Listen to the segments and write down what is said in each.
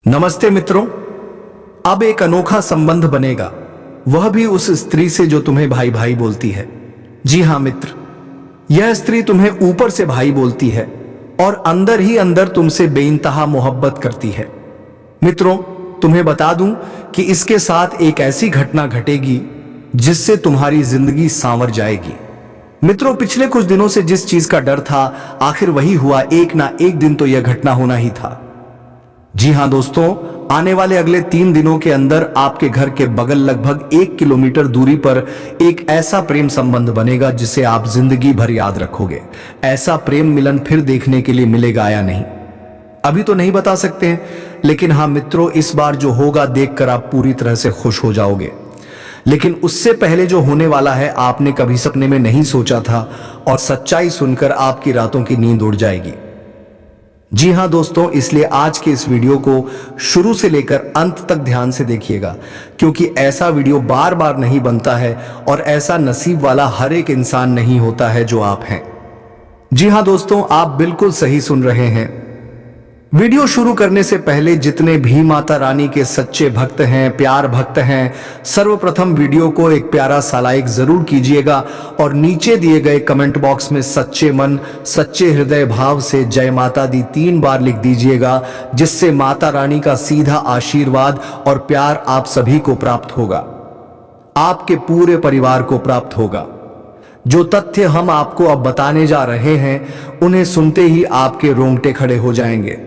नमस्ते मित्रों। अब एक अनोखा संबंध बनेगा, वह भी उस स्त्री से जो तुम्हें भाई भाई बोलती है। जी हां मित्र, यह स्त्री तुम्हें ऊपर से भाई बोलती है और अंदर ही अंदर तुमसे बेइंतहा मोहब्बत करती है। मित्रों, तुम्हें बता दूं कि इसके साथ एक ऐसी घटना घटेगी जिससे तुम्हारी जिंदगी सांवर जाएगी। मित्रों, पिछले कुछ दिनों से जिस चीज का डर था, आखिर वही हुआ। एक ना एक दिन तो यह घटना होना ही था। जी हां दोस्तों, आने वाले अगले 3 दिनों के अंदर आपके घर के बगल लगभग 1 किलोमीटर दूरी पर एक ऐसा प्रेम संबंध बनेगा जिसे आप जिंदगी भर याद रखोगे। ऐसा प्रेम मिलन फिर देखने के लिए मिलेगा या नहीं, अभी तो नहीं बता सकते हैं, लेकिन हाँ मित्रों, इस बार जो होगा देखकर आप पूरी तरह से खुश हो जाओगे। लेकिन उससे पहले जो होने वाला है, आपने कभी सपने में नहीं सोचा था और सच्चाई सुनकर आपकी रातों की नींद उड़ जाएगी। जी हां दोस्तों, इसलिए आज के इस वीडियो को शुरू से लेकर अंत तक ध्यान से देखिएगा, क्योंकि ऐसा वीडियो बार बार नहीं बनता है और ऐसा नसीब वाला हर एक इंसान नहीं होता है जो आप हैं। जी हां दोस्तों, आप बिल्कुल सही सुन रहे हैं। वीडियो शुरू करने से पहले जितने भी माता रानी के सच्चे भक्त हैं, प्यार भक्त हैं, सर्वप्रथम वीडियो को एक प्यारा सा लाइक जरूर कीजिएगा और नीचे दिए गए कमेंट बॉक्स में सच्चे मन सच्चे हृदय भाव से जय माता दी 3 बार लिख दीजिएगा, जिससे माता रानी का सीधा आशीर्वाद और प्यार आप सभी को प्राप्त होगा, आपके पूरे परिवार को प्राप्त होगा। जो तथ्य हम आपको अब बताने जा रहे हैं, उन्हें सुनते ही आपके रोंगटे खड़े हो जाएंगे।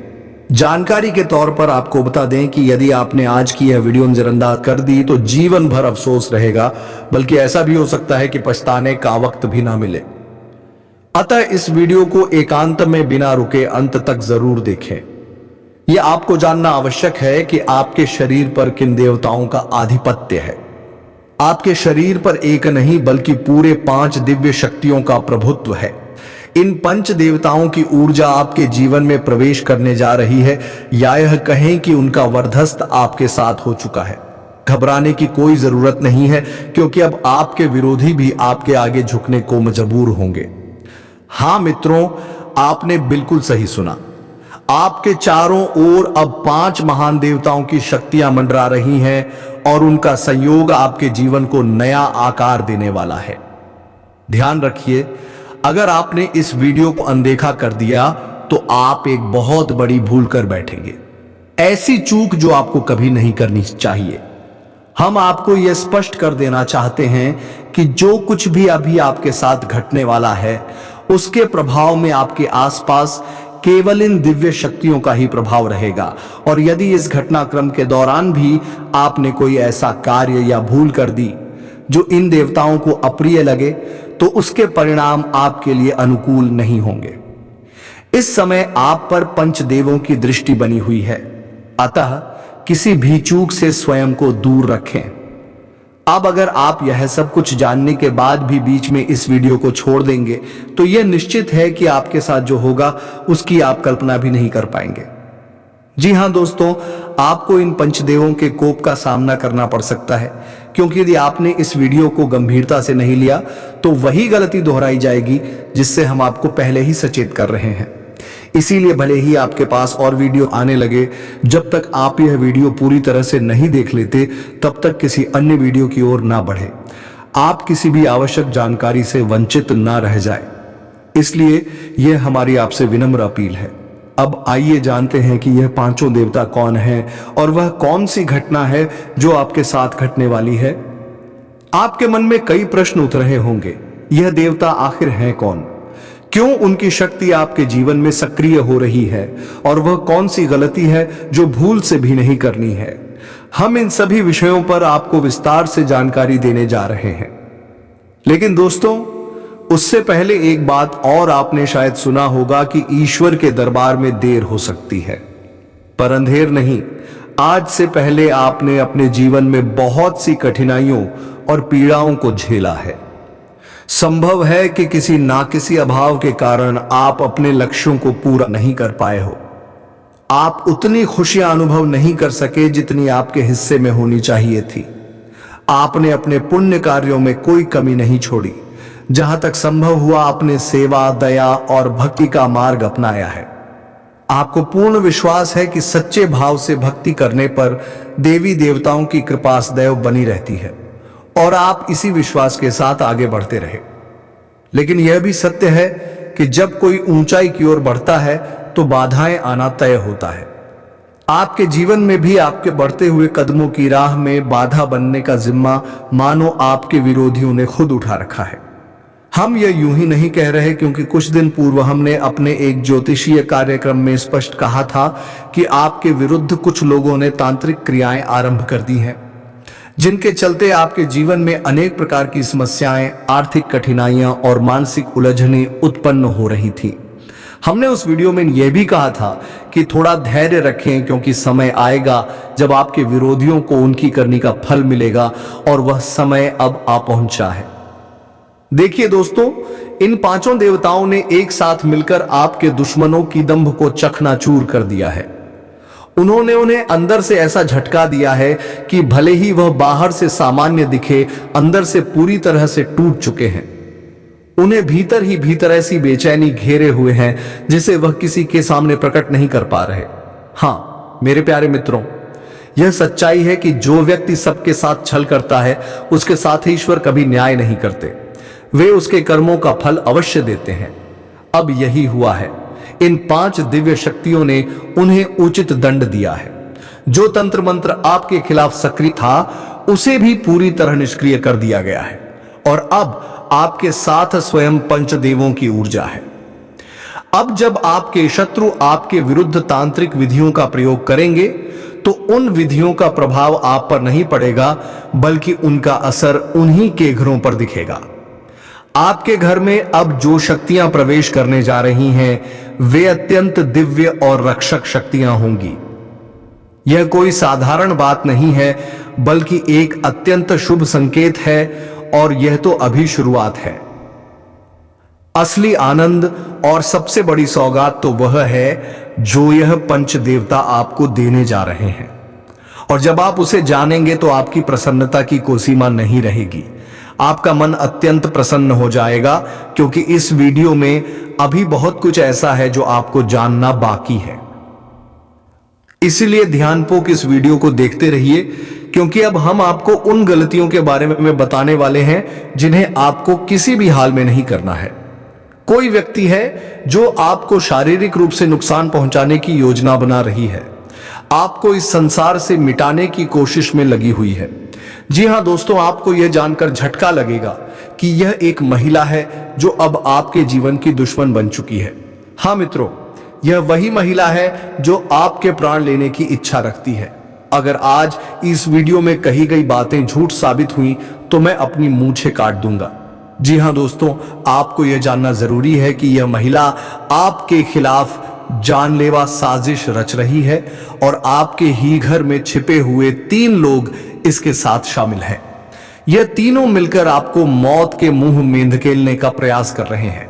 जानकारी के तौर पर आपको बता दें कि यदि आपने आज की यह वीडियो नजरअंदाज कर दी तो जीवन भर अफसोस रहेगा, बल्कि ऐसा भी हो सकता है कि पछताने का वक्त भी ना मिले। अतः इस वीडियो को एकांत में बिना रुके अंत तक जरूर देखें। यह आपको जानना आवश्यक है कि आपके शरीर पर किन देवताओं का आधिपत्य है। आपके शरीर पर एक नहीं बल्कि पूरे 5 दिव्य शक्तियों का प्रभुत्व है। इन 5 देवताओं की ऊर्जा आपके जीवन में प्रवेश करने जा रही है, या यह कहें कि उनका वरदस्त आपके साथ हो चुका है। घबराने की कोई जरूरत नहीं है, क्योंकि अब आपके विरोधी भी आपके आगे झुकने को मजबूर होंगे। हां मित्रों, आपने बिल्कुल सही सुना। आपके चारों ओर अब 5 महान देवताओं की शक्तियां मंडरा रही हैं और उनका संयोग आपके जीवन को नया आकार देने वाला है। ध्यान रखिए, अगर आपने इस वीडियो को अनदेखा कर दिया तो आप एक बहुत बड़ी भूल कर बैठेंगे, ऐसी चूक जो आपको कभी नहीं करनी चाहिए। हम आपको यह स्पष्ट कर देना चाहते हैं कि जो कुछ भी अभी आपके साथ घटने वाला है, उसके प्रभाव में आपके आसपास केवल इन दिव्य शक्तियों का ही प्रभाव रहेगा। और यदि इस घटनाक्रम के दौरान भी आपने कोई ऐसा कार्य या भूल कर दी जो इन देवताओं को अप्रिय लगे, तो उसके परिणाम आपके लिए अनुकूल नहीं होंगे। इस समय आप पर पंचदेवों की दृष्टि बनी हुई है, अतः किसी भी चूक से स्वयं को दूर रखें। अब अगर आप यह सब कुछ जानने के बाद भी बीच में इस वीडियो को छोड़ देंगे, तो यह निश्चित है कि आपके साथ जो होगा उसकी आप कल्पना भी नहीं कर पाएंगे। जी हां दोस्तों, आपको इन पंचदेवों के कोप का सामना करना पड़ सकता है, क्योंकि यदि आपने इस वीडियो को गंभीरता से नहीं लिया तो वही गलती दोहराई जाएगी जिससे हम आपको पहले ही सचेत कर रहे हैं। इसीलिए भले ही आपके पास और वीडियो आने लगे, जब तक आप यह वीडियो पूरी तरह से नहीं देख लेते, तब तक किसी अन्य वीडियो की ओर ना बढ़े। आप किसी भी आवश्यक जानकारी से वंचित ना रह जाए, इसलिए यह हमारी आपसे विनम्र अपील है। अब आइए जानते हैं कि यह 5 देवता कौन हैं और वह कौन सी घटना है जो आपके साथ घटने वाली है। आपके मन में कई प्रश्न उठ रहे होंगे, यह देवता आखिर हैं कौन, क्यों उनकी शक्ति आपके जीवन में सक्रिय हो रही है, और वह कौन सी गलती है जो भूल से भी नहीं करनी है। हम इन सभी विषयों पर आपको विस्तार से जानकारी देने जा रहे हैं। लेकिन दोस्तों, उससे पहले एक बात और आपने शायद सुना होगा कि ईश्वर के दरबार में देर हो सकती है, पर अंधेर नहीं। आज से पहले आपने अपने जीवन में बहुत सी कठिनाइयों और पीड़ाओं को झेला है। संभव है कि किसी ना किसी अभाव के कारण आप अपने लक्ष्यों को पूरा नहीं कर पाए हो। आप उतनी खुशियां अनुभव नहीं कर सके जितनी आपके हिस्से में होनी चाहिए थी। आपने अपने पुण्य कार्यों में कोई कमी नहीं छोड़ी। जहां तक संभव हुआ आपने सेवा, दया और भक्ति का मार्ग अपनाया है। आपको पूर्ण विश्वास है कि सच्चे भाव से भक्ति करने पर देवी देवताओं की कृपा सदैव बनी रहती है और आप इसी विश्वास के साथ आगे बढ़ते रहे। लेकिन यह भी सत्य है कि जब कोई ऊंचाई की ओर बढ़ता है तो बाधाएं आना तय होता है। आपके जीवन में भी आपके बढ़ते हुए कदमों की राह में बाधा बनने का जिम्मा मानो आपके विरोधियों ने खुद उठा रखा है। हम यह यूं ही नहीं कह रहे, क्योंकि कुछ दिन पूर्व हमने अपने एक ज्योतिषीय कार्यक्रम में स्पष्ट कहा था कि आपके विरुद्ध कुछ लोगों ने तांत्रिक क्रियाएं आरंभ कर दी हैं, जिनके चलते आपके जीवन में अनेक प्रकार की समस्याएं, आर्थिक कठिनाइयां और मानसिक उलझनें उत्पन्न हो रही थी। हमने उस वीडियो में यह भी कहा था कि थोड़ा धैर्य रखें, क्योंकि समय आएगा जब आपके विरोधियों को उनकी करनी का फल मिलेगा और वह समय अब आ पहुंचा है। देखिए दोस्तों, इन पांचों देवताओं ने एक साथ मिलकर आपके दुश्मनों की दंभ को चकनाचूर कर दिया है। उन्होंने उन्हें अंदर से ऐसा झटका दिया है कि भले ही वह बाहर से सामान्य दिखे, अंदर से पूरी तरह से टूट चुके हैं। उन्हें भीतर ही भीतर ऐसी बेचैनी घेरे हुए हैं जिसे वह किसी के सामने प्रकट नहीं कर पा रहे। हां मेरे प्यारे मित्रों, यह सच्चाई है कि जो व्यक्ति सबके साथ छल करता है उसके साथ ईश्वर कभी न्याय नहीं करते, वे उसके कर्मों का फल अवश्य देते हैं। अब यही हुआ है। इन 5 दिव्य शक्तियों ने उन्हें उचित दंड दिया है। जो तंत्र मंत्र आपके खिलाफ सक्रिय था उसे भी पूरी तरह निष्क्रिय कर दिया गया है और अब आपके साथ स्वयं पंचदेवों की ऊर्जा है। अब जब आपके शत्रु आपके विरुद्ध तांत्रिक विधियों का प्रयोग करेंगे तो उन विधियों का प्रभाव आप पर नहीं पड़ेगा, बल्कि उनका असर उन्हीं के घरों पर दिखेगा। आपके घर में अब जो शक्तियां प्रवेश करने जा रही हैं वे अत्यंत दिव्य और रक्षक शक्तियां होंगी। यह कोई साधारण बात नहीं है, बल्कि एक अत्यंत शुभ संकेत है और यह तो अभी शुरुआत है। असली आनंद और सबसे बड़ी सौगात तो वह है जो यह पंच देवता आपको देने जा रहे हैं, और जब आप उसे जानेंगे तो आपकी प्रसन्नता की कोई सीमा नहीं रहेगी। आपका मन अत्यंत प्रसन्न हो जाएगा, क्योंकि इस वीडियो में अभी बहुत कुछ ऐसा है जो आपको जानना बाकी है। इसलिए ध्यानपूर्वक इस वीडियो को देखते रहिए, क्योंकि अब हम आपको उन गलतियों के बारे में बताने वाले हैं जिन्हें आपको किसी भी हाल में नहीं करना है। कोई व्यक्ति है जो आपको शारीरिक रूप से नुकसान पहुंचाने की योजना बना रही है, आपको इस संसार से मिटाने की कोशिश में लगी हुई है। जी हां दोस्तों, आपको यह जानकर झटका लगेगा कि यह एक महिला है जो अब आपके जीवन की दुश्मन बन चुकी है। हां मित्रों, यह वही महिला है जो आपके प्राण लेने की इच्छा रखती है। अगर आज इस वीडियो में कही गई बातें झूठ साबित हुई तो मैं अपनी मूंछें काट दूंगा। जी हां दोस्तों, आपको यह जानना जरूरी है कि यह महिला आपके खिलाफ जानलेवा साजिश रच रही है और आपके ही घर में छिपे हुए 3 लोग इसके साथ शामिल हैं। यह तीनों मिलकर आपको मौत के मुंह में धकेलने का प्रयास कर रहे हैं।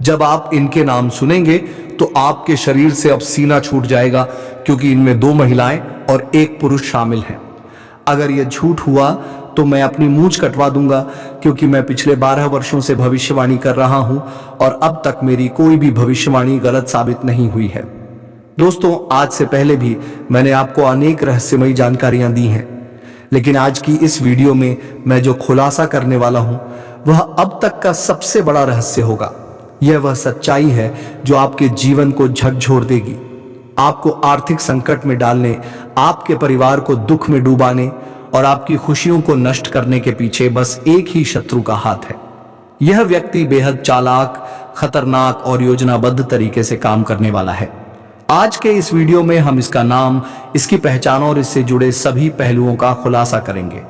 जब आप इनके नाम सुनेंगे तो आपके शरीर से अब सीना छूट जाएगा, क्योंकि इनमें 2 महिलाएं और 1 पुरुष शामिल हैं। अगर यह झूठ हुआ तो मैं अपनी मूंछ कटवा दूंगा, क्योंकि मैं पिछले 12 वर्षों से भविष्यवाणी कर रहा हूं और अब तक मेरी कोई भी भविष्यवाणी गलत साबित नहीं हुई है। दोस्तों, आज से पहले भी मैंने आपको अनेक रहस्यमयी जानकारियां दी हैं, लेकिन आज की इस वीडियो में मैं जो खुलासा करने वाला हूं वह अब तक का सबसे बड़ा रहस्य होगा। यह वह सच्चाई है जो आपके जीवन को झकझोर देगी, आपको आर्थिक संकट में डालने, आपके परिवार को दुख में डुबाने और आपकी खुशियों को नष्ट करने के पीछे बस एक ही शत्रु का हाथ है। यह व्यक्ति बेहद चालाक, खतरनाक और योजनाबद्ध तरीके से काम करने वाला है। आज के इस वीडियो में हम इसका नाम, इसकी पहचान और इससे जुड़े सभी पहलुओं का खुलासा करेंगे।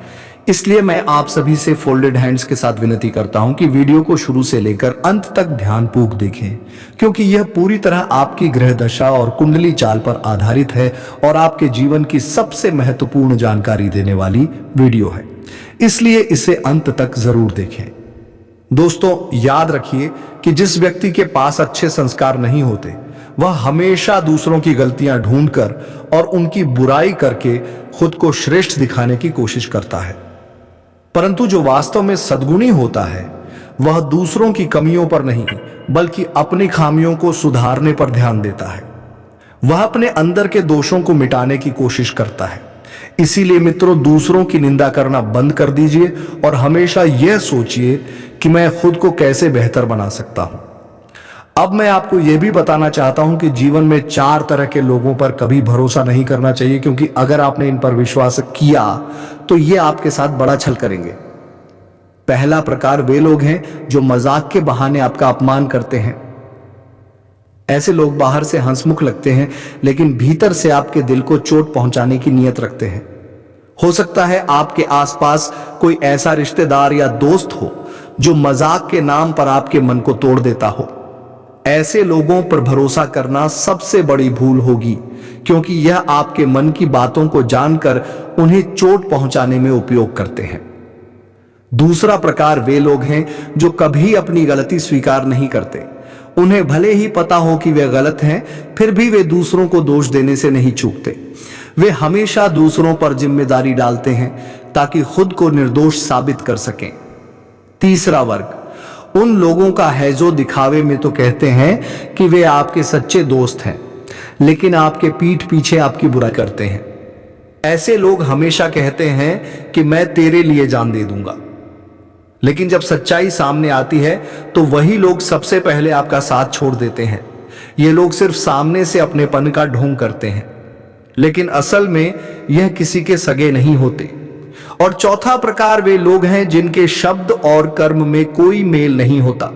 इसलिए मैं आप सभी से फोल्डेड हैंड्स के साथ विनती करता हूं कि वीडियो को शुरू से लेकर अंत तक ध्यानपूर्वक देखें, क्योंकि यह पूरी तरह आपकी ग्रह दशा और कुंडली चाल पर आधारित है और आपके जीवन की सबसे महत्वपूर्ण जानकारी देने वाली वीडियो है। इसलिए इसे अंत तक जरूर देखें। दोस्तों, याद रखिए कि जिस व्यक्ति के पास अच्छे संस्कार नहीं होते वह हमेशा दूसरों की गलतियां ढूंढकर और उनकी बुराई करके खुद को श्रेष्ठ दिखाने की कोशिश करता है, परंतु जो वास्तव में सद्गुणी होता है वह दूसरों की कमियों पर नहीं बल्कि अपनी खामियों को सुधारने पर ध्यान देता है। वह अपने अंदर के दोषों को मिटाने की कोशिश करता है। इसीलिए मित्रों, दूसरों की निंदा करना बंद कर दीजिए और हमेशा यह सोचिए कि मैं खुद को कैसे बेहतर बना सकता हूं। अब मैं आपको यह भी बताना चाहता हूं कि जीवन में 4 तरह के लोगों पर कभी भरोसा नहीं करना चाहिए, क्योंकि अगर आपने इन पर विश्वास किया तो ये आपके साथ बड़ा छल करेंगे। पहला प्रकार वे लोग हैं जो मजाक के बहाने आपका अपमान करते हैं। ऐसे लोग बाहर से हंसमुख लगते हैं, लेकिन भीतर से आपके दिल को चोट पहुंचाने की नीयत रखते हैं। हो सकता है आपके आसपास कोई ऐसा रिश्तेदार या दोस्त हो जो मजाक के नाम पर आपके मन को तोड़ देता हो। ऐसे लोगों पर भरोसा करना सबसे बड़ी भूल होगी, क्योंकि यह आपके मन की बातों को जानकर उन्हें चोट पहुंचाने में उपयोग करते हैं। दूसरा प्रकार वे लोग हैं जो कभी अपनी गलती स्वीकार नहीं करते। उन्हें भले ही पता हो कि वे गलत हैं, फिर भी वे दूसरों को दोष देने से नहीं चूकते। वे हमेशा दूसरों पर जिम्मेदारी डालते हैं ताकि खुद को निर्दोष साबित कर सकें। तीसरा वर्ग उन लोगों का है जो दिखावे में तो कहते हैं कि वे आपके सच्चे दोस्त हैं, लेकिन आपके पीठ पीछे आपकी बुराई करते हैं। ऐसे लोग हमेशा कहते हैं कि मैं तेरे लिए जान दे दूंगा, लेकिन जब सच्चाई सामने आती है तो वही लोग सबसे पहले आपका साथ छोड़ देते हैं। ये लोग सिर्फ सामने से अपनेपन का ढोंग करते हैं, लेकिन असल में यह किसी के सगे नहीं होते। और चौथा प्रकार वे लोग हैं जिनके शब्द और कर्म में कोई मेल नहीं होता।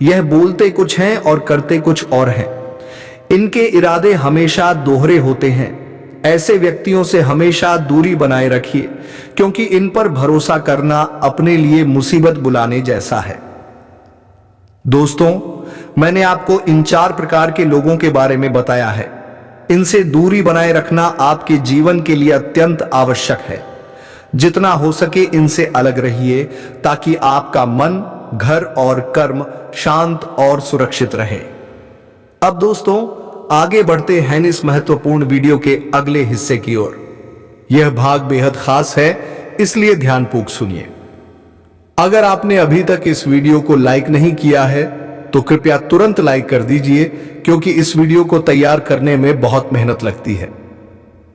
यह बोलते कुछ हैं और करते कुछ और हैं। इनके इरादे हमेशा दोहरे होते हैं। ऐसे व्यक्तियों से हमेशा दूरी बनाए रखिए, क्योंकि इन पर भरोसा करना अपने लिए मुसीबत बुलाने जैसा है। दोस्तों, मैंने आपको इन 4 प्रकार के लोगों के बारे में बताया है। इनसे दूरी बनाए रखना आपके जीवन के लिए अत्यंत आवश्यक है। जितना हो सके इनसे अलग रहिए, ताकि आपका मन, घर और कर्म शांत और सुरक्षित रहे। अब दोस्तों, आगे बढ़ते हैं इस महत्वपूर्ण वीडियो के अगले हिस्से की ओर। यह भाग बेहद खास है, इसलिए ध्यानपूर्वक सुनिए। अगर आपने अभी तक इस वीडियो को लाइक नहीं किया है तो कृपया तुरंत लाइक कर दीजिए, क्योंकि इस वीडियो को तैयार करने में बहुत मेहनत लगती है।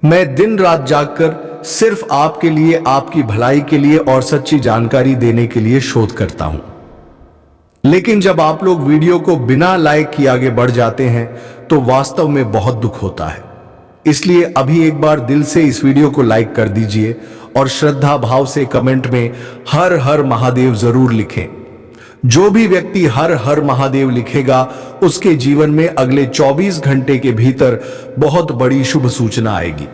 मैं दिन रात जागकर सिर्फ आपके लिए, आपकी भलाई के लिए और सच्ची जानकारी देने के लिए शोध करता हूं। लेकिन जब आप लोग वीडियो को बिना लाइक किए आगे बढ़ जाते हैं तो वास्तव में बहुत दुख होता है। इसलिए अभी एक बार दिल से इस वीडियो को लाइक कर दीजिए और श्रद्धा भाव से कमेंट में हर हर महादेव जरूर लिखें। जो भी व्यक्ति हर हर महादेव लिखेगा उसके जीवन में अगले 24 घंटे के भीतर बहुत बड़ी शुभ सूचना आएगी।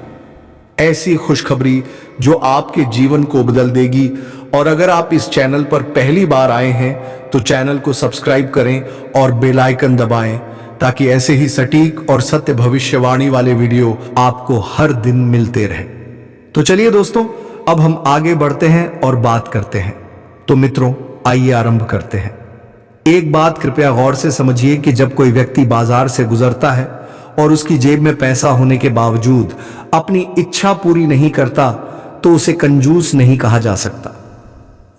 ऐसी खुशखबरी जो आपके जीवन को बदल देगी। और अगर आप इस चैनल पर पहली बार आए हैं तो चैनल को सब्सक्राइब करें और बेल आइकन दबाएं, ताकि ऐसे ही सटीक और सत्य भविष्यवाणी वाले वीडियो आपको हर दिन मिलते रहे। तो चलिए दोस्तों, अब हम आगे बढ़ते हैं और बात करते हैं। तो मित्रों, आइए आरंभ करते हैं। एक बात कृपया गौर से समझिए कि जब कोई व्यक्ति बाजार से गुजरता है और उसकी जेब में पैसा होने के बावजूद अपनी इच्छा पूरी नहीं करता, तो उसे कंजूस नहीं कहा जा सकता।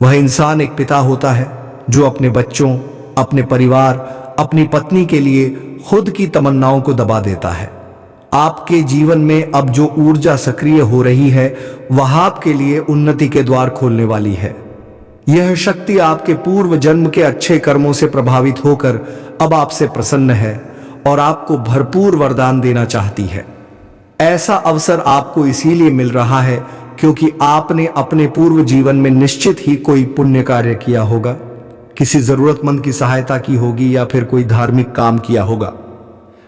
वह इंसान एक पिता होता है जो अपने बच्चों, अपने परिवार, अपनी पत्नी के लिए खुद की तमन्नाओं को दबा देता है। आपके जीवन में अब जो ऊर्जा सक्रिय हो रही है वह आपके लिए उन्नति के द्वार खोलने वाली है। यह शक्ति आपके पूर्व जन्म के अच्छे कर्मों से प्रभावित होकर अब आपसे प्रसन्न है और आपको भरपूर वरदान देना चाहती है। ऐसा अवसर आपको इसीलिए मिल रहा है क्योंकि आपने अपने पूर्व जीवन में निश्चित ही कोई पुण्य कार्य किया होगा, किसी जरूरतमंद की सहायता की होगी या फिर कोई धार्मिक काम किया होगा।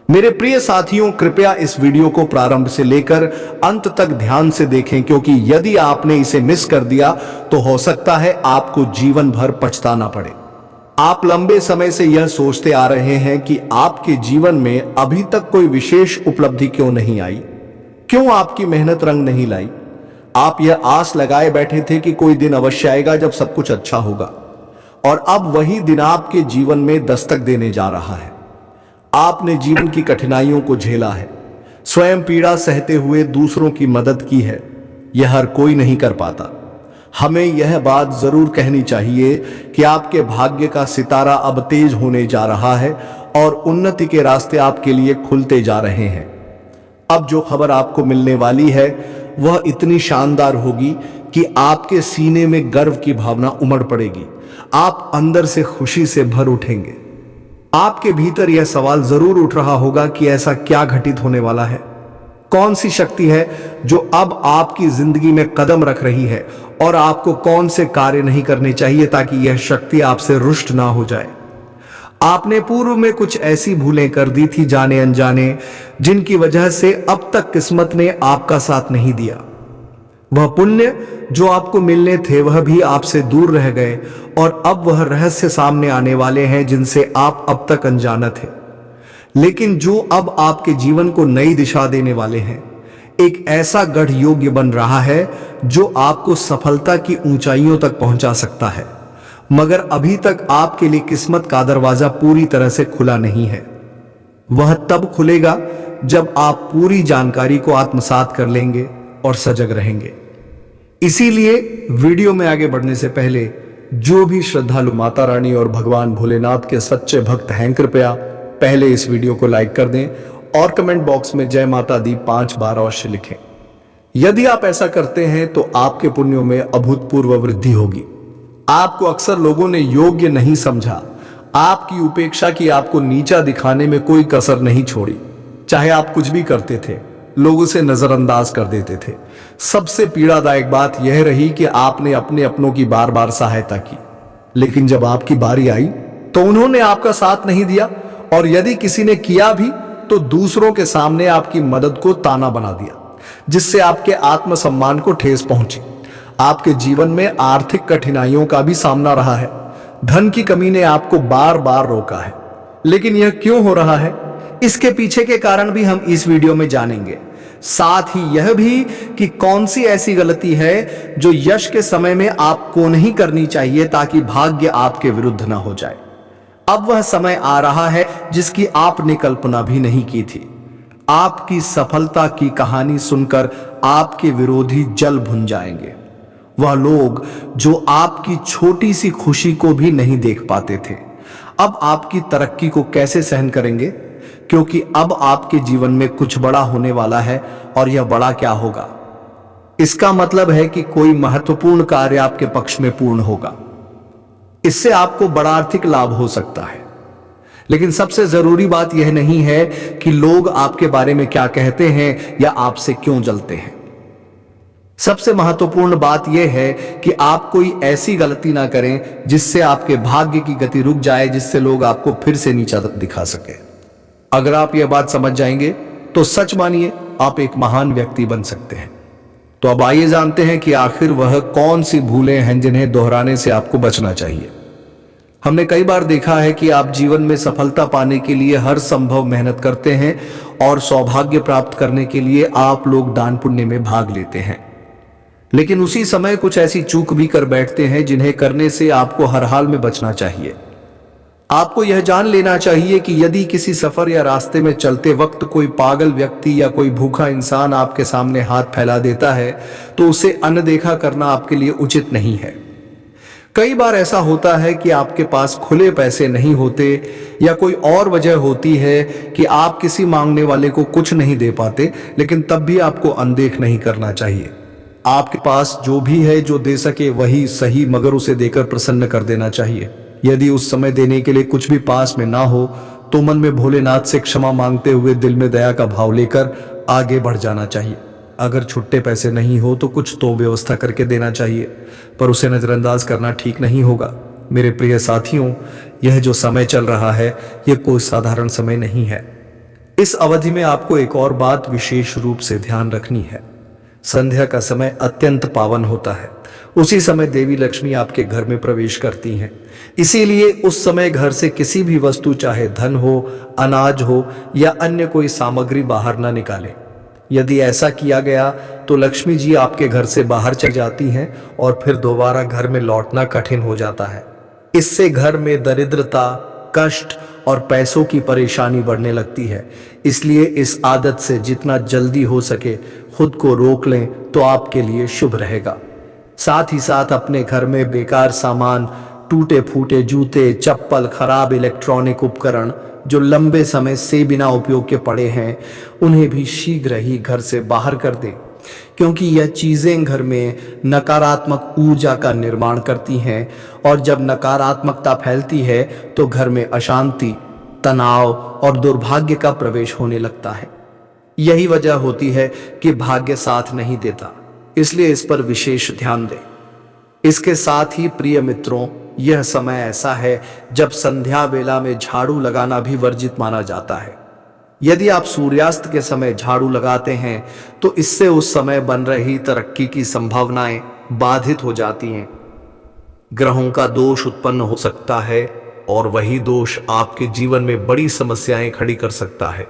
मेरे प्रिय साथियों, कृपया इस वीडियो को प्रारंभ से लेकर अंत तक ध्यान से देखें, क्योंकि यदि आपने इसे मिस कर दिया तो हो सकता है आपको जीवन भर पछताना पड़े। आप लंबे समय से यह सोचते आ रहे हैं कि आपके जीवन में अभी तक कोई विशेष उपलब्धि क्यों नहीं आई, क्यों आपकी मेहनत रंग नहीं लाई। आप यह आस लगाए बैठे थे कि कोई दिन अवश्य आएगा जब सब कुछ अच्छा होगा, और अब वही दिन आपके जीवन में दस्तक देने जा रहा है। आपने जीवन की कठिनाइयों को झेला है, स्वयं पीड़ा सहते हुए दूसरों की मदद की है। यह हर कोई नहीं कर पाता। हमें यह बात जरूर कहनी चाहिए कि आपके भाग्य का सितारा अब तेज होने जा रहा है और उन्नति के रास्ते आपके लिए खुलते जा रहे हैं। अब जो खबर आपको मिलने वाली है वह इतनी शानदार होगी कि आपके सीने में गर्व की भावना उमड़ पड़ेगी। आप अंदर से खुशी से भर उठेंगे। आपके भीतर यह सवाल जरूर उठ रहा होगा कि ऐसा क्या घटित होने वाला है, कौन सी शक्ति है जो अब आपकी जिंदगी में कदम रख रही है और आपको कौन से कार्य नहीं करने चाहिए ताकि यह शक्ति आपसे रुष्ट ना हो जाए। आपने पूर्व में कुछ ऐसी भूलें कर दी थी जाने अनजाने, जिनकी वजह से अब तक किस्मत ने आपका साथ नहीं दिया। वह पुण्य जो आपको मिलने थे वह भी आपसे दूर रह गए और अब वह रहस्य सामने आने वाले हैं जिनसे आप अब तक अनजाना थे, लेकिन जो अब आपके जीवन को नई दिशा देने वाले हैं। एक ऐसा गढ़ योग्य बन रहा है जो आपको सफलता की ऊंचाइयों तक पहुंचा सकता है, मगर अभी तक आपके लिए किस्मत का दरवाजा पूरी तरह से खुला नहीं है। वह तब खुलेगा जब आप पूरी जानकारी को आत्मसात कर लेंगे और सजग रहेंगे। इसीलिए वीडियो में आगे बढ़ने से पहले जो भी श्रद्धालु माता रानी और भगवान भोलेनाथ के सच्चे भक्त हैं, कृपया पहले इस वीडियो को लाइक कर दें और कमेंट बॉक्स में जय माता दी 5 बार अवश्य लिखें। यदि आप ऐसा करते हैं तो आपके पुण्यों में अभूतपूर्व वृद्धि होगी। आपको अक्सर लोगों ने योग्य नहीं समझा, आपकी उपेक्षा की, आपको नीचा दिखाने में कोई कसर नहीं छोड़ी। चाहे आप कुछ भी करते थे, लोग उसे नजरअंदाज कर देते थे। सबसे पीड़ादायक बात यह रही कि आपने अपने अपनों की बार बार सहायता की, लेकिन जब आपकी बारी आई तो उन्होंने आपका साथ नहीं दिया, और यदि किसी ने किया भी तो दूसरों के सामने आपकी मदद को ताना बना दिया, जिससे आपके आत्मसम्मान को ठेस पहुंची। आपके जीवन में आर्थिक कठिनाइयों का भी सामना रहा है। धन की कमी ने आपको बार बार रोका है, लेकिन यह क्यों हो रहा है, इसके पीछे के कारण भी हम इस वीडियो में जानेंगे। साथ ही यह भी कि कौन सी ऐसी गलती है जो यश के समय में आपको नहीं करनी चाहिए ताकि भाग्य आपके विरुद्ध ना हो जाए। अब वह समय आ रहा है जिसकी आपने कल्पना भी नहीं की थी। आपकी सफलता की कहानी सुनकर आपके विरोधी जल भुन जाएंगे। वह लोग जो आपकी छोटी सी खुशी को भी नहीं देख पाते थे, अब आपकी तरक्की को कैसे सहन करेंगे, क्योंकि अब आपके जीवन में कुछ बड़ा होने वाला है। और यह बड़ा क्या होगा? इसका मतलब है कि कोई महत्वपूर्ण कार्य आपके पक्ष में पूर्ण होगा। इससे आपको बड़ा आर्थिक लाभ हो सकता है। लेकिन सबसे जरूरी बात यह नहीं है कि लोग आपके बारे में क्या कहते हैं या आपसे क्यों जलते हैं। सबसे महत्वपूर्ण बात यह है कि आप कोई ऐसी गलती ना करें जिससे आपके भाग्य की गति रुक जाए, जिससे लोग आपको फिर से नीचा दिखा सके। अगर आप यह बात समझ जाएंगे तो सच मानिए आप एक महान व्यक्ति बन सकते हैं। तो अब आइए जानते हैं कि आखिर वह कौन सी भूलें हैं जिन्हें दोहराने से आपको बचना चाहिए। हमने कई बार देखा है कि आप जीवन में सफलता पाने के लिए हर संभव मेहनत करते हैं और सौभाग्य प्राप्त करने के लिए आप लोग दान पुण्य में भाग लेते हैं, लेकिन उसी समय कुछ ऐसी चूक भी कर बैठते हैं जिन्हें करने से आपको हर हाल में बचना चाहिए। आपको यह जान लेना चाहिए कि यदि किसी सफर या रास्ते में चलते वक्त कोई पागल व्यक्ति या कोई भूखा इंसान आपके सामने हाथ फैला देता है तो उसे अनदेखा करना आपके लिए उचित नहीं है। कई बार ऐसा होता है कि आपके पास खुले पैसे नहीं होते या कोई और वजह होती है कि आप किसी मांगने वाले को कुछ नहीं दे पाते, लेकिन तब भी आपको अनदेख नहीं करना चाहिए। आपके पास जो भी है जो दे सके वही सही, मगर उसे देकर प्रसन्न कर देना चाहिए। यदि उस समय देने के लिए कुछ भी पास में ना हो तो मन में भोलेनाथ से क्षमा मांगते हुए दिल में दया का भाव लेकर आगे बढ़ जाना चाहिए। अगर छुट्टे पैसे नहीं हो तो कुछ तो व्यवस्था करके देना चाहिए, पर उसे नजरअंदाज करना ठीक नहीं होगा। मेरे प्रिय साथियों, यह जो समय चल रहा है यह कोई साधारण समय नहीं है। इस अवधि में आपको एक और बात विशेष रूप से ध्यान रखनी है। संध्या का समय अत्यंत पावन होता है। उसी समय देवी लक्ष्मी आपके घर में प्रवेश करती हैं। इसीलिए उस समय घर से किसी भी वस्तु, चाहे धन हो, अनाज हो या अन्य कोई सामग्री बाहर ना निकालें। यदि ऐसा किया गया तो लक्ष्मी जी आपके घर से बाहर चल जाती हैं और फिर दोबारा घर में लौटना कठिन हो जाता है। इससे घर में दरिद्रता, कष्ट और पैसों की परेशानी बढ़ने लगती है। इसलिए इस आदत से जितना जल्दी हो सके खुद को रोक लें तो आपके लिए शुभ रहेगा। साथ ही साथ अपने घर में बेकार सामान, टूटे फूटे जूते, चप्पल, खराब इलेक्ट्रॉनिक उपकरण, जो लंबे समय से बिना उपयोग के पड़े हैं उन्हें भी शीघ्र ही घर से बाहर कर दें, क्योंकि यह चीजें घर में नकारात्मक ऊर्जा का निर्माण करती हैं और जब नकारात्मकता फैलती है तो घर में अशांति, तनाव और दुर्भाग्य का प्रवेश होने लगता है। यही वजह होती है कि भाग्य साथ नहीं देता, इसलिए इस पर विशेष ध्यान दें। इसके साथ ही प्रिय मित्रों, यह समय ऐसा है जब संध्या वेला में झाड़ू लगाना भी वर्जित माना जाता है। यदि आप सूर्यास्त के समय झाड़ू लगाते हैं तो इससे उस समय बन रही तरक्की की संभावनाएं बाधित हो जाती हैं। ग्रहों का दोष उत्पन्न हो सकता है और वही दोष आपके जीवन में बड़ी समस्याएं खड़ी कर सकता है,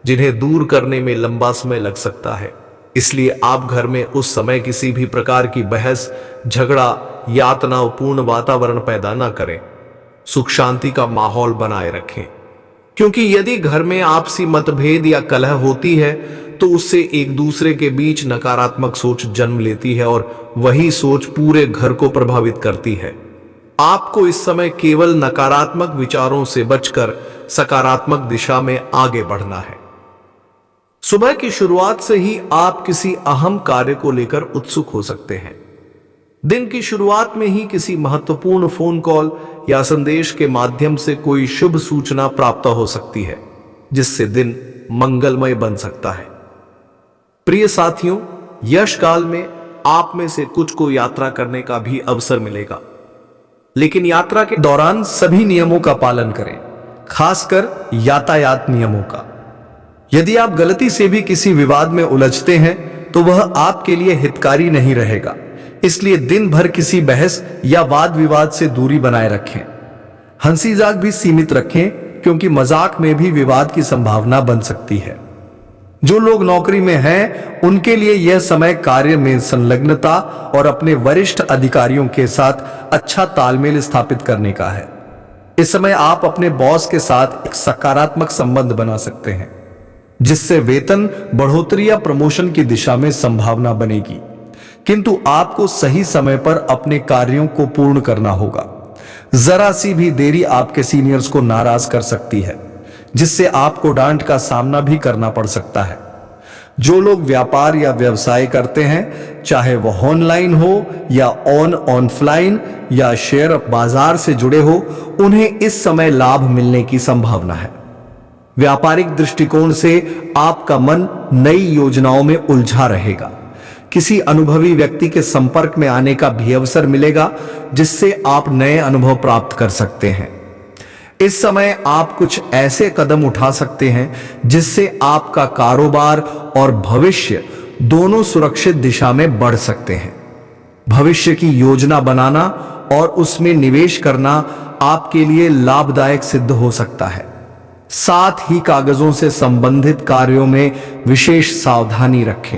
जिन्हें दूर करने में लंबा समय लग सकता है। इसलिए आप घर में उस समय किसी भी प्रकार की बहस, झगड़ा, यातनापूर्ण वातावरण पैदा न करें। सुख शांति का माहौल बनाए रखें, क्योंकि यदि घर में आपसी मतभेद या कलह होती है तो उससे एक दूसरे के बीच नकारात्मक सोच जन्म लेती है और वही सोच पूरे घर को प्रभावित करती है। आपको इस समय केवल नकारात्मक विचारों से बचकर सकारात्मक दिशा में आगे बढ़ना है। सुबह की शुरुआत से ही आप किसी अहम कार्य को लेकर उत्सुक हो सकते हैं। दिन की शुरुआत में ही किसी महत्वपूर्ण फोन कॉल या संदेश के माध्यम से कोई शुभ सूचना प्राप्त हो सकती है, जिससे दिन मंगलमय बन सकता है। प्रिय साथियों, यश काल में आप में से कुछ को यात्रा करने का भी अवसर मिलेगा, लेकिन यात्रा के दौरान सभी नियमों का पालन करें, खासकर यातायात नियमों का। यदि आप गलती से भी किसी विवाद में उलझते हैं तो वह आपके लिए हितकारी नहीं रहेगा, इसलिए दिन भर किसी बहस या वाद विवाद से दूरी बनाए रखें। हंसी मजाक भी सीमित रखें, क्योंकि मजाक में भी विवाद की संभावना बन सकती है। जो लोग नौकरी में हैं उनके लिए यह समय कार्य में संलग्नता और अपने वरिष्ठ अधिकारियों के साथ अच्छा तालमेल स्थापित करने का है। इस समय आप अपने बॉस के साथ एक सकारात्मक संबंध बना सकते हैं, जिससे वेतन बढ़ोतरी या प्रमोशन की दिशा में संभावना बनेगी, किंतु आपको सही समय पर अपने कार्यों को पूर्ण करना होगा। जरा सी भी देरी आपके सीनियर्स को नाराज कर सकती है, जिससे आपको डांट का सामना भी करना पड़ सकता है। जो लोग व्यापार या व्यवसाय करते हैं, चाहे वह ऑनलाइन हो या ऑफलाइन या शेयर बाजार से जुड़े हो, उन्हें इस समय लाभ मिलने की संभावना है। व्यापारिक दृष्टिकोण से आपका मन नई योजनाओं में उलझा रहेगा। किसी अनुभवी व्यक्ति के संपर्क में आने का भी अवसर मिलेगा, जिससे आप नए अनुभव प्राप्त कर सकते हैं। इस समय आप कुछ ऐसे कदम उठा सकते हैं जिससे आपका कारोबार और भविष्य दोनों सुरक्षित दिशा में बढ़ सकते हैं। भविष्य की योजना बनाना और उसमें निवेश करना आपके लिए लाभदायक सिद्ध हो सकता है। साथ ही कागजों से संबंधित कार्यों में विशेष सावधानी रखें,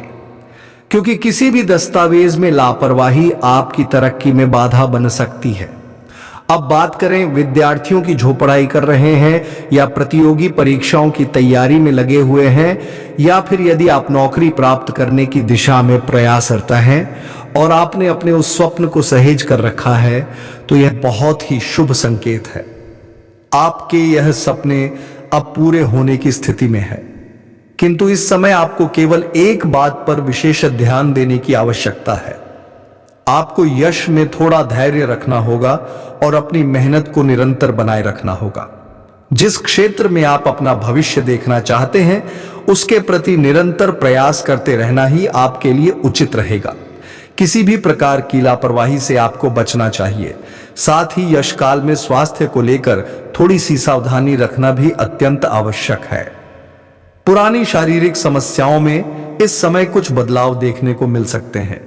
क्योंकि किसी भी दस्तावेज में लापरवाही आपकी तरक्की में बाधा बन सकती है। अब बात करें विद्यार्थियों की, जो पढ़ाई कर रहे हैं या प्रतियोगी परीक्षाओं की तैयारी में लगे हुए हैं, या फिर यदि आप नौकरी प्राप्त करने की दिशा में प्रयासरत हैं और आपने अपने उस स्वप्न को सहेज कर रखा है, तो यह बहुत ही शुभ संकेत है। आपके यह सपने अब पूरे होने की स्थिति में है, किंतु इस समय आपको केवल एक बात पर विशेष ध्यान देने की आवश्यकता है। आपको यश में थोड़ा धैर्य रखना होगा और अपनी मेहनत को निरंतर बनाए रखना होगा। जिस क्षेत्र में आप अपना भविष्य देखना चाहते हैं, उसके प्रति निरंतर प्रयास करते रहना ही आपके लिए उचित रहेगा। किसी भी प्रकार की लापरवाही से आपको बचना चाहिए। साथ ही यश काल में स्वास्थ्य को लेकर थोड़ी सी सावधानी रखना भी अत्यंत आवश्यक है। पुरानी शारीरिक समस्याओं में इस समय कुछ बदलाव देखने को मिल सकते हैं।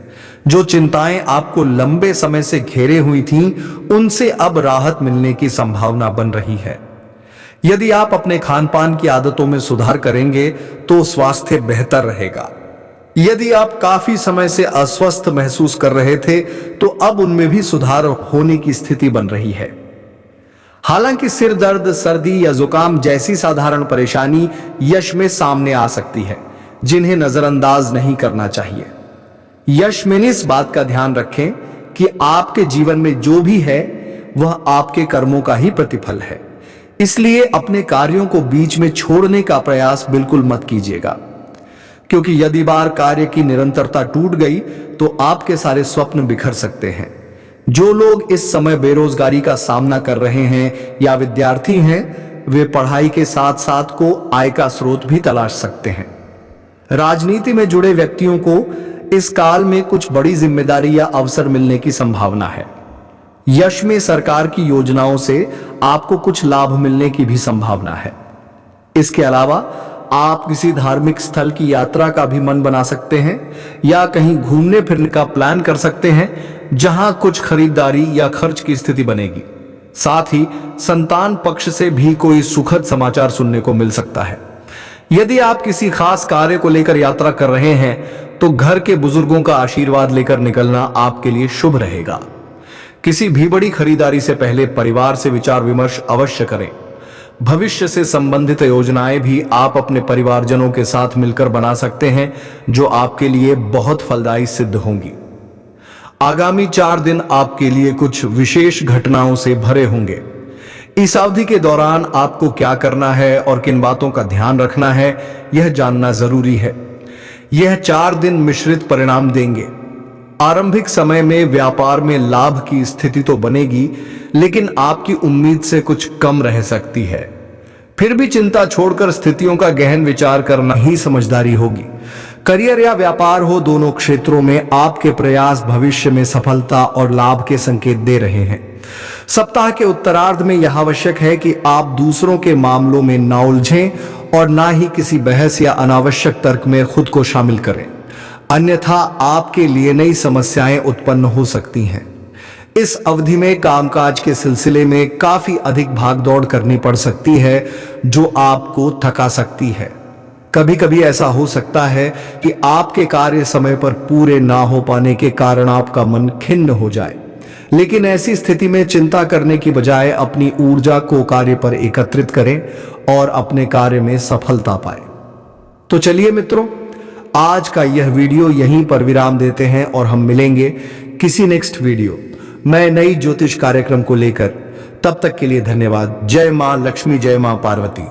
जो चिंताएं आपको लंबे समय से घेरे हुई थीं, उनसे अब राहत मिलने की संभावना बन रही है। यदि आप अपने खान पान की आदतों में सुधार करेंगे तो स्वास्थ्य बेहतर रहेगा। यदि आप काफी समय से अस्वस्थ महसूस कर रहे थे, तो अब उनमें भी सुधार होने की स्थिति बन रही है। हालांकि सिर दर्द, सर्दी या जुकाम जैसी साधारण परेशानी यश में सामने आ सकती है, जिन्हें नजरअंदाज नहीं करना चाहिए। यश में इस बात का ध्यान रखें कि आपके जीवन में जो भी है वह आपके कर्मों का ही प्रतिफल है। इसलिए अपने कार्यों को बीच में छोड़ने का प्रयास बिल्कुल मत कीजिएगा, क्योंकि यदि बार कार्य की निरंतरता टूट गई तो आपके सारे स्वप्न बिखर सकते हैं। जो लोग इस समय बेरोजगारी का सामना कर रहे हैं या विद्यार्थी हैं, वे पढ़ाई के साथ साथ को आय का स्रोत भी तलाश सकते हैं। राजनीति में जुड़े व्यक्तियों को इस काल में कुछ बड़ी जिम्मेदारी या अवसर मिलने की संभावना है। यश में सरकार की योजनाओं से आपको कुछ लाभ मिलने की भी संभावना है। इसके अलावा आप किसी धार्मिक स्थल की यात्रा का भी मन बना सकते हैं या कहीं घूमने फिरने का प्लान कर सकते हैं जहां कुछ खरीदारी या खर्च की स्थिति बनेगी। साथ ही संतान पक्ष से भी कोई सुखद समाचार सुनने को मिल सकता है। यदि आप किसी खास कार्य को लेकर यात्रा कर रहे हैं तो घर के बुजुर्गों का आशीर्वाद लेकर निकलना आपके लिए शुभ रहेगा। किसी भी बड़ी खरीदारी से पहले परिवार से विचार विमर्श अवश्य करें। भविष्य से संबंधित योजनाएं भी आप अपने परिवारजनों के साथ मिलकर बना सकते हैं, जो आपके लिए बहुत फलदायी सिद्ध होंगी। आगामी 4 दिन आपके लिए कुछ विशेष घटनाओं से भरे होंगे। इस अवधि के दौरान आपको क्या करना है और किन बातों का ध्यान रखना है, यह जानना जरूरी है। यह 4 दिन मिश्रित परिणाम देंगे। आरंभिक समय में व्यापार में लाभ की स्थिति तो बनेगी, लेकिन आपकी उम्मीद से कुछ कम रह सकती है। फिर भी चिंता छोड़कर स्थितियों का गहन विचार करना ही समझदारी होगी। करियर या व्यापार हो, दोनों क्षेत्रों में आपके प्रयास भविष्य में सफलता और लाभ के संकेत दे रहे हैं। सप्ताह के उत्तरार्ध में यह आवश्यक है कि आप दूसरों के मामलों में ना उलझें और ना ही किसी बहस या अनावश्यक तर्क में खुद को शामिल करें, अन्यथा आपके लिए नई समस्याएं उत्पन्न हो सकती हैं। इस अवधि में कामकाज के सिलसिले में काफी अधिक भागदौड़ करनी पड़ सकती है, जो आपको थका सकती है। कभी कभी ऐसा हो सकता है कि आपके कार्य समय पर पूरे ना हो पाने के कारण आपका मन खिन्न हो जाए, लेकिन ऐसी स्थिति में चिंता करने की बजाय अपनी ऊर्जा को कार्य पर एकत्रित करें और अपने कार्य में सफलता पाएं। तो चलिए मित्रों, आज का यह वीडियो यहीं पर विराम देते हैं और हम मिलेंगे किसी नेक्स्ट वीडियो में नई ज्योतिष कार्यक्रम को लेकर। तब तक के लिए धन्यवाद। जय मां लक्ष्मी, जय मां पार्वती।